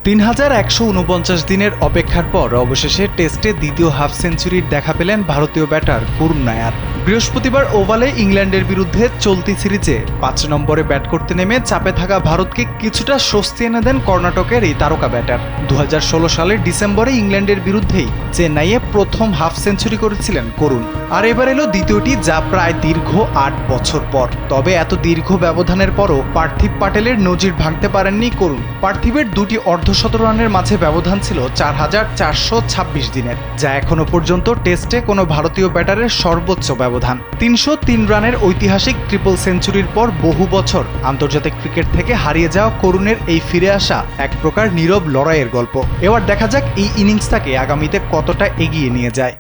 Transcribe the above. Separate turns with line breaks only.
3149 দিনের অপেক্ষার পর অবশেষে টেস্টে দ্বিতীয় হাফ সেঞ্চুরির দেখা পেলেন ভারতীয় ব্যাটার করুণ নায়ার। বৃহস্পতিবার ওভালে ইংল্যান্ডের বিরুদ্ধে চলতি সিরিজে 5 নম্বরে ব্যাট করতে নেমে চাপে থাকা ভারতকে কিছুটা স্বস্তি এনে দেন কর্ণাটকের এই তারকা ব্যাটার। 2016 সালের ডিসেম্বরে ইংল্যান্ডের বিরুদ্ধেই চেন্নাইয়ে প্রথম হাফ সেঞ্চুরি করেছিলেন করুণ। আর এবার এলো দ্বিতীয়টি, যা প্রায় দীর্ঘ 8 বছর পর। তবে এত দীর্ঘ ব্যবধানের পরও পার্থিব প্যাটেলের নজির ভাঙতে পারেননি করুণ। পার্থিবের দুটি অর্ধশতরানের মাঝে ব্যবধান ছিল 4426 দিনের, যা এখনো পর্যন্ত টেস্টে কোনো ভারতীয় ব্যাটারের সর্বোচ্চ ব্যবধান। 303 রানের ঐতিহাসিক ট্রিপল সেঞ্চুরির পর বহু বছর আন্তর্জাতিক ক্রিকেট থেকে হারিয়ে যাওয়া করুণের এই ফিরে আসা এক প্রকার নীরব লড়াইয়ের গল্প। এবার দেখা যাক এই ইনিংসটাকে আগামীতে কতটা এগিয়ে নিয়ে যায়।